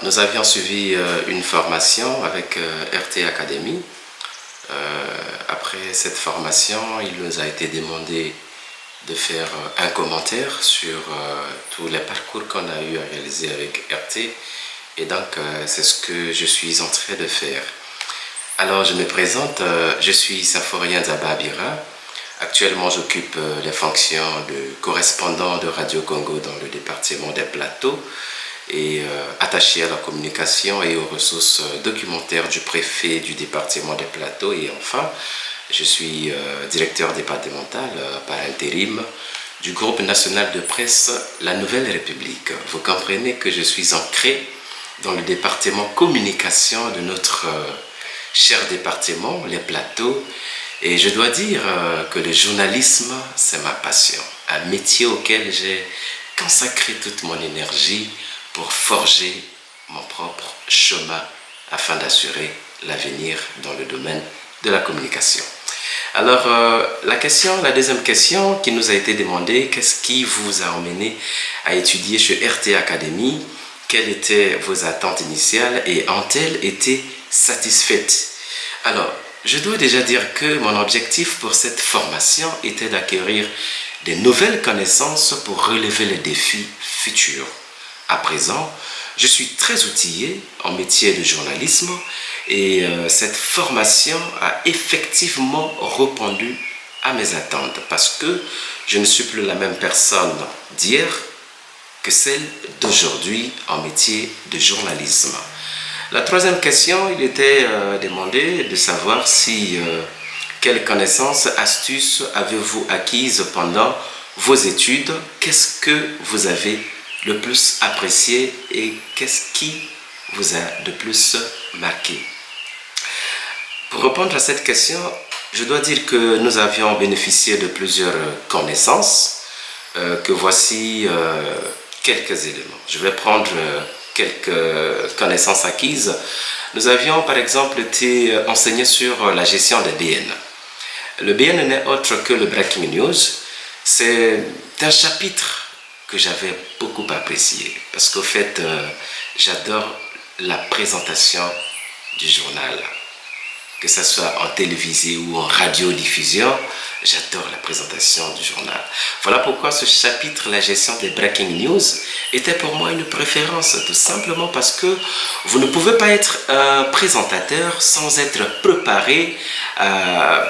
Nous avions suivi une formation avec RT Academy. Après cette formation, il nous a été demandé de faire un commentaire sur tous les parcours qu'on a eu à réaliser avec RT. Et donc, c'est ce que je suis en train de faire. Alors, je me présente, je suis Symphorien Zababira. Actuellement, j'occupe les fonctions de correspondant de Radio Congo dans le département des Plateaux et attaché à la communication et aux ressources documentaires du préfet du département des Plateaux. Et enfin, je suis directeur départemental par intérim du groupe national de presse La Nouvelle République. Vous comprenez que je suis ancré dans le département communication de notre cher département, les Plateaux. Et je dois dire que le journalisme, c'est ma passion. Un métier auquel j'ai consacré toute mon énergie pour forger mon propre chemin afin d'assurer l'avenir dans le domaine de la communication. Alors, la deuxième question qui nous a été demandée, qu'est-ce qui vous a emmené à étudier chez RT Academy? Quelles étaient vos attentes initiales et ont-elles été satisfaites? Alors, je dois déjà dire que mon objectif pour cette formation était d'acquérir de nouvelles connaissances pour relever les défis futurs. À présent, je suis très outillé en métier de journalisme et cette formation a effectivement répondu à mes attentes parce que je ne suis plus la même personne d'hier que celle d'aujourd'hui en métier de journalisme. La troisième question, il était demandé de savoir quelles connaissances, astuces avez-vous acquises pendant vos études, qu'est-ce que vous avez le plus apprécié et qu'est-ce qui vous a de plus marqué. Pour répondre à cette question, je dois dire que nous avions bénéficié de plusieurs connaissances, que voici quelques éléments. Je vais prendre quelques connaissances acquises. Nous avions par exemple été enseignés sur la gestion des BN. Le BN n'est autre que le Breaking News. C'est un chapitre que j'avais beaucoup apprécié parce qu'au fait, j'adore la présentation du journal. Que ce soit en télévisé ou en radiodiffusion, j'adore la présentation du journal. Voilà pourquoi ce chapitre, la gestion des breaking news, était pour moi une préférence, tout simplement parce que vous ne pouvez pas être un présentateur sans être préparé à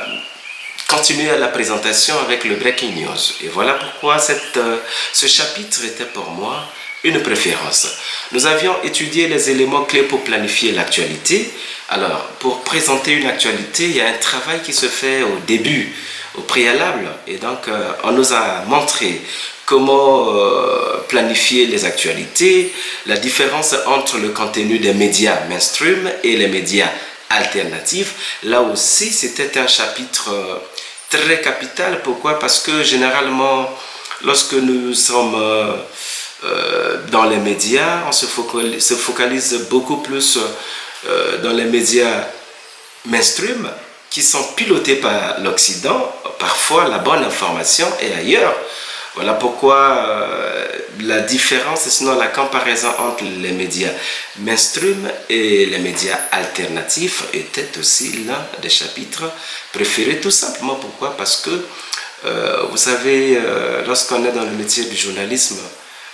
continuer à la présentation avec le breaking news. Et voilà pourquoi ce chapitre était pour moi une préférence. Nous avions étudié les éléments clés pour planifier l'actualité. Alors, pour présenter une actualité, il y a un travail qui se fait au début, au préalable. Et donc, on nous a montré comment planifier les actualités, la différence entre le contenu des médias mainstream et les médias alternatifs. Là aussi, c'était un chapitre très capital. Pourquoi? Parce que généralement, lorsque nous sommes dans les médias, on se focalise beaucoup plus dans les médias mainstream qui sont pilotés par l'Occident. Parfois, la bonne information est ailleurs. Voilà pourquoi la différence, sinon la comparaison entre les médias mainstream et les médias alternatifs était aussi l'un des chapitres préférés. Tout simplement pourquoi? Parce que, vous savez, lorsqu'on est dans le métier du journalisme,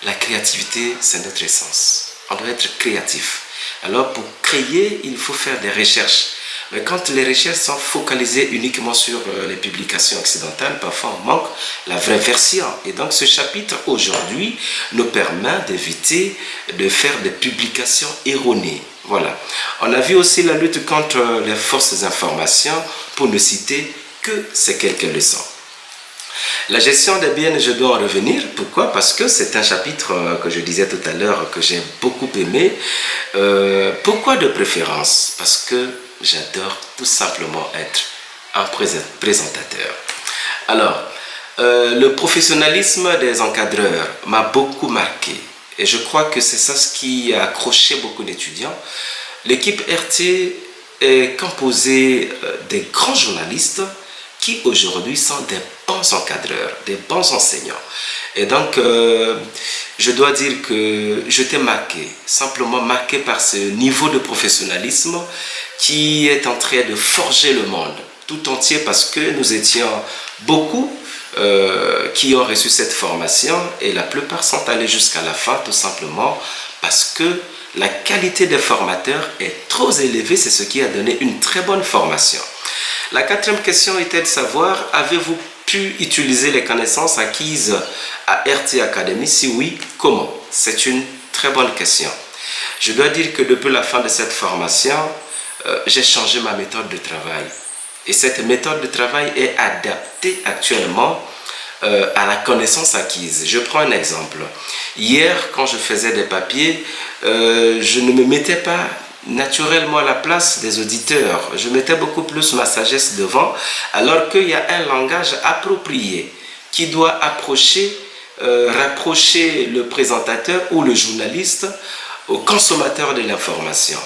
la créativité, c'est notre essence. On doit être créatif. Alors, pour créer, il faut faire des recherches. Mais quand les recherches sont focalisées uniquement sur les publications occidentales, parfois on manque la vraie version. Et donc, ce chapitre, aujourd'hui, nous permet d'éviter de faire des publications erronées. Voilà. On a vu aussi la lutte contre les fausses informations, pour ne citer que ces quelques leçons. La gestion des biens, je dois en revenir. Pourquoi? Parce que c'est un chapitre que je disais tout à l'heure que j'ai beaucoup aimé. Pourquoi de préférence? Parce que j'adore tout simplement être un présentateur. Alors, le professionnalisme des encadreurs m'a beaucoup marqué. Et je crois que c'est ça ce qui a accroché beaucoup d'étudiants. L'équipe RT est composée des grands journalistes qui aujourd'hui sont des bons encadreurs, des bons enseignants. Et donc, je dois dire que j'étais marqué, simplement marqué par ce niveau de professionnalisme qui est en train de forger le monde tout entier, parce que nous étions beaucoup qui ont reçu cette formation et la plupart sont allés jusqu'à la fin, tout simplement parce que la qualité des formateurs est trop élevée. C'est ce qui a donné une très bonne formation. La quatrième question était de savoir, avez-vous pu utiliser les connaissances acquises à RT Academy? Si oui, comment? C'est une très bonne question. Je dois dire que depuis la fin de cette formation, j'ai changé ma méthode de travail. Et cette méthode de travail est adaptée actuellement à la connaissance acquise. Je prends un exemple. Hier, quand je faisais des papiers, je ne me mettais pas naturellement à la place des auditeurs. Je mettais beaucoup plus ma sagesse devant, alors qu'il y a un langage approprié qui doit rapprocher le présentateur ou le journaliste au consommateur de l'information.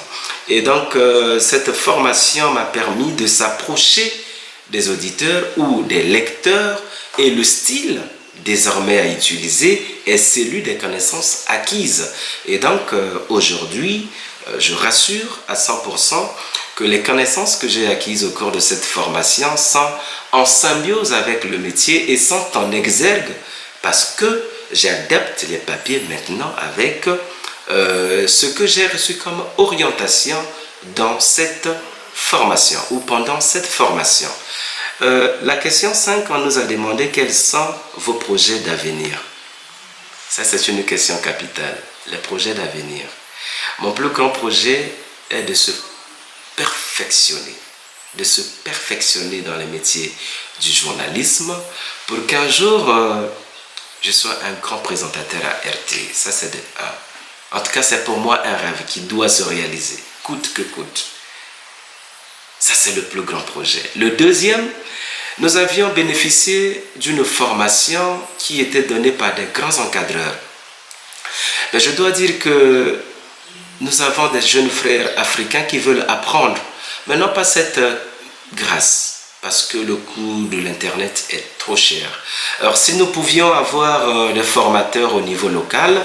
Et donc, cette formation m'a permis de s'approcher des auditeurs ou des lecteurs, et le style désormais à utiliser est celui des connaissances acquises. Et donc, aujourd'hui, je rassure à 100% que les connaissances que j'ai acquises au cours de cette formation sont en symbiose avec le métier et sont en exergue, parce que j'adapte les papiers maintenant avec ce que j'ai reçu comme orientation dans cette formation ou pendant cette formation. La question 5, on nous a demandé quels sont vos projets d'avenir. Ça, c'est une question capitale, les projets d'avenir. Mon plus grand projet est de se perfectionner dans les métiers du journalisme pour qu'un jour, je sois un grand présentateur à RT. Ça, c'est de 1. En tout cas, c'est pour moi un rêve qui doit se réaliser, coûte que coûte. Ça, c'est le plus grand projet. Le deuxième, nous avions bénéficié d'une formation qui était donnée par des grands encadreurs. Mais je dois dire que nous avons des jeunes frères africains qui veulent apprendre, mais non pas cette grâce, parce que le coût de l'Internet est trop cher. Alors, si nous pouvions avoir des formateurs au niveau local,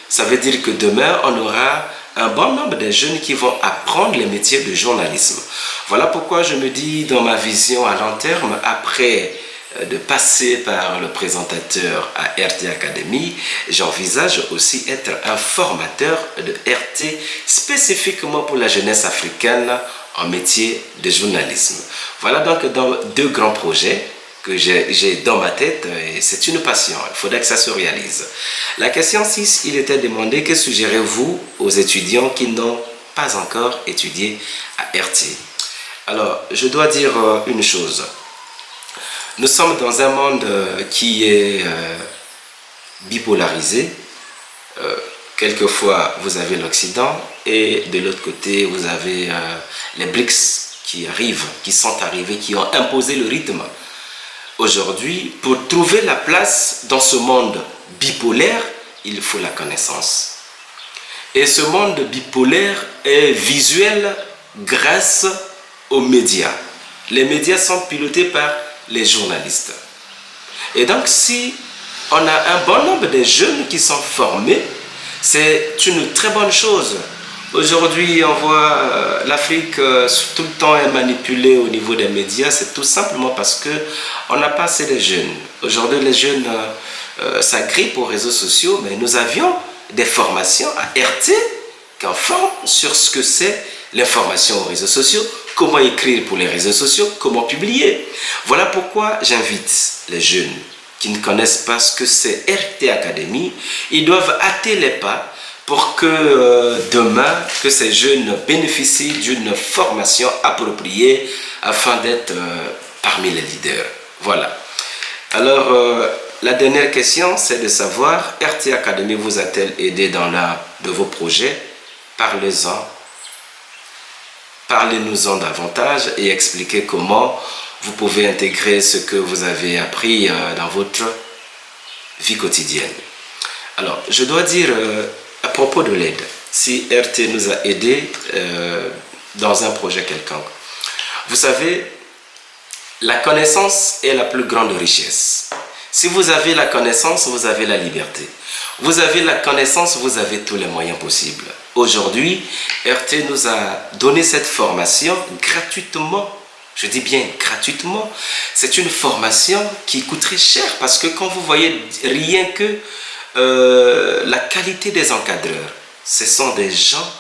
ça veut dire que demain, on aura un bon nombre de jeunes qui vont apprendre les métiers de journalisme. Voilà pourquoi je me dis, dans ma vision à long terme, après de passer par le présentateur à RT Academy, j'envisage aussi être un formateur de RT spécifiquement pour la jeunesse africaine en métier de journalisme. Voilà donc dans 2 grands projets que j'ai dans ma tête, et c'est une passion, il faudrait que ça se réalise. La question 6, il était demandé que suggérez-vous aux étudiants qui n'ont pas encore étudié à RT. Alors, je dois dire une chose. Nous sommes dans un monde qui est bipolarisé. Quelquefois, vous avez l'Occident et de l'autre côté, vous avez les BRICS qui arrivent, qui sont arrivés, qui ont imposé le rythme. Aujourd'hui, pour trouver la place dans ce monde bipolaire, il faut la connaissance. Et ce monde bipolaire est visuel grâce aux médias. Les médias sont pilotés par les journalistes. Et donc, si on a un bon nombre de jeunes qui sont formés, c'est une très bonne chose. Aujourd'hui, on voit l'Afrique tout le temps est manipulée au niveau des médias. C'est tout simplement parce qu'on n'a pas assez de jeunes. Aujourd'hui, les jeunes s'agrippent aux réseaux sociaux, mais nous avions des formations à RT qui informent sur ce que c'est l'information aux réseaux sociaux, comment écrire pour les réseaux sociaux, comment publier. Voilà pourquoi j'invite les jeunes qui ne connaissent pas ce que c'est RT Academy. Ils doivent hâter les pas pour que demain, que ces jeunes bénéficient d'une formation appropriée afin d'être parmi les leaders. Voilà. Alors, la dernière question, c'est de savoir, RT Academy vous a-t-elle aidé dans l'un de vos projets? Parlez-en. Parlez-nous-en davantage et expliquez comment vous pouvez intégrer ce que vous avez appris dans votre vie quotidienne. Alors, je dois dire, à propos de l'aide, si RT nous a aidés dans un projet quelconque, vous savez, La connaissance est la plus grande richesse. Si vous avez la connaissance, vous avez la liberté. Vous avez la connaissance, vous avez tous les moyens possibles. Aujourd'hui, RT nous a donné cette formation gratuitement. Je dis bien gratuitement. C'est une formation qui coûterait cher parce que quand vous voyez rien que la qualité des encadreurs, ce sont des gens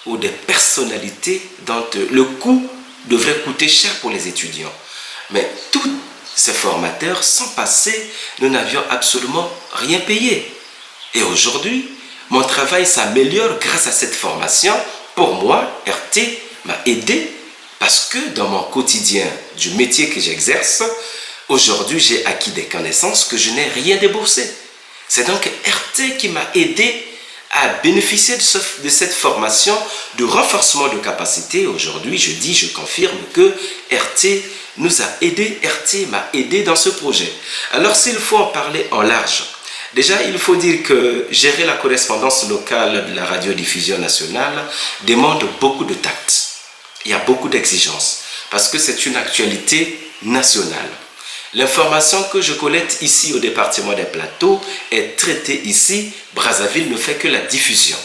ou des personnalités dont le coût devrait coûter cher pour les étudiants. Mais tous ces formateurs, sans passer, nous n'avions absolument rien payé. Et aujourd'hui, mon travail s'améliore grâce à cette formation. Pour moi, RT m'a aidé parce que dans mon quotidien du métier que j'exerce, aujourd'hui, j'ai acquis des connaissances que je n'ai rien déboursé. C'est donc RT qui m'a aidé à bénéficier de cette formation de renforcement de capacité. Aujourd'hui, je confirme que RT nous a aidés, RT m'a aidé dans ce projet. Alors, s'il faut en parler en large, déjà, il faut dire que gérer la correspondance locale de la radiodiffusion nationale demande beaucoup de tact. Il y a beaucoup d'exigences parce que c'est une actualité nationale. L'information que je collecte ici au département des Plateaux est traitée ici. Brazzaville ne fait que la diffusion.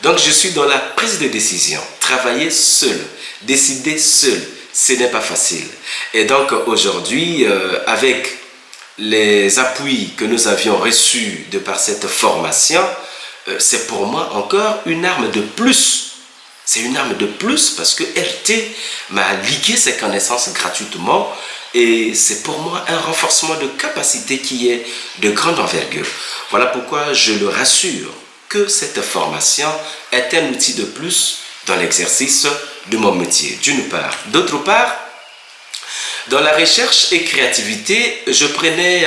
Donc je suis dans la prise de décision. Travailler seul, décider seul, ce n'est pas facile. Et donc aujourd'hui, avec les appuis que nous avions reçus de par cette formation, c'est pour moi encore une arme de plus. C'est une arme de plus parce que RT m'a ligué ses connaissances gratuitement et c'est pour moi un renforcement de capacité qui est de grande envergure. Voilà pourquoi je le rassure que cette formation est un outil de plus dans l'exercice de mon métier, d'une part. D'autre part, dans la recherche et créativité, je prenais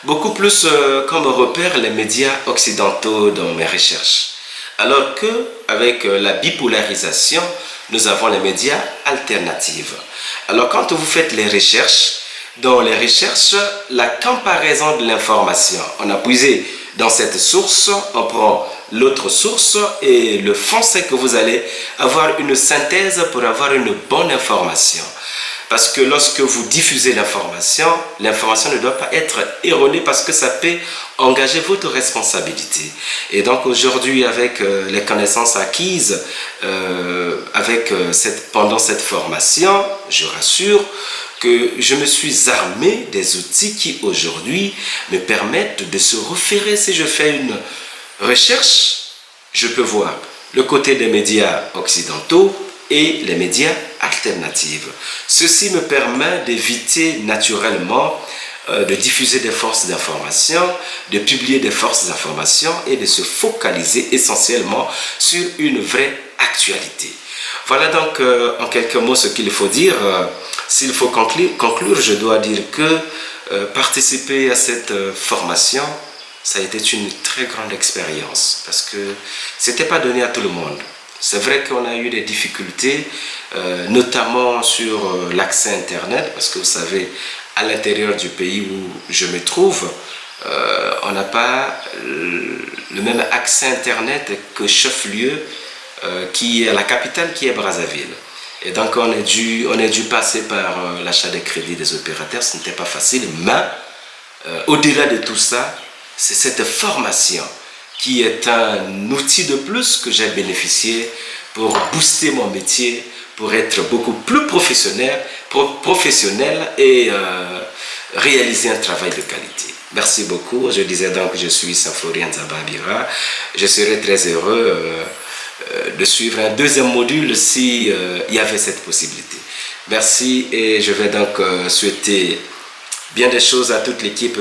beaucoup plus comme repère les médias occidentaux dans mes recherches. Alors qu'avec la bipolarisation, nous avons les médias alternatifs. Alors quand vous faites les recherches, dans les recherches, la comparaison de l'information, on a puisé dans cette source, on prend l'autre source et le fond c'est que vous allez avoir une synthèse pour avoir une bonne information. Parce que lorsque vous diffusez l'information ne doit pas être erronée parce que ça peut engager votre responsabilité. Et donc aujourd'hui, avec les connaissances acquises pendant cette formation, je rassure que je me suis armé des outils qui aujourd'hui me permettent de se référer. Si je fais une recherche, je peux voir le côté des médias occidentaux et les médias alternatifs. Ceci me permet d'éviter naturellement de diffuser des forces d'information, de publier des forces d'information et de se focaliser essentiellement sur une vraie actualité. Voilà donc en quelques mots ce qu'il faut dire. S'il faut conclure, je dois dire que participer à cette formation, ça a été une très grande expérience parce que ce n'était pas donné à tout le monde. C'est vrai qu'on a eu des difficultés, notamment sur l'accès Internet, parce que vous savez, à l'intérieur du pays où je me trouve, on n'a pas le même accès Internet que chef-lieu, qui est la capitale, qui est Brazzaville. Et donc on a dû passer par l'achat des crédits des opérateurs, ce n'était pas facile, mais au-delà de tout ça, c'est cette formation qui est un outil de plus que j'ai bénéficié pour booster mon métier, pour être beaucoup plus professionnel et réaliser un travail de qualité. Merci beaucoup. Je disais donc que je suis Saflorien Zababira. Je serais très heureux de suivre un deuxième module si il y avait cette possibilité. Merci et je vais donc souhaiter bien des choses à toute l'équipe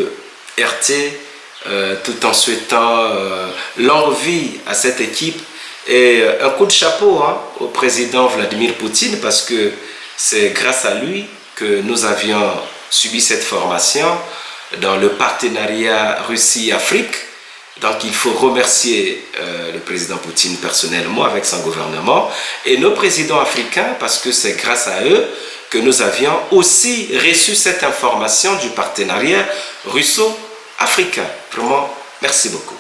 RT, tout en souhaitant longue vie à cette équipe et un coup de chapeau au président Vladimir Poutine parce que c'est grâce à lui que nous avions subi cette formation dans le partenariat Russie-Afrique. Donc il faut remercier le président Poutine personnellement avec son gouvernement et nos présidents africains parce que c'est grâce à eux que nous avions aussi reçu cette information du partenariat russo-africain. Vraiment, merci beaucoup.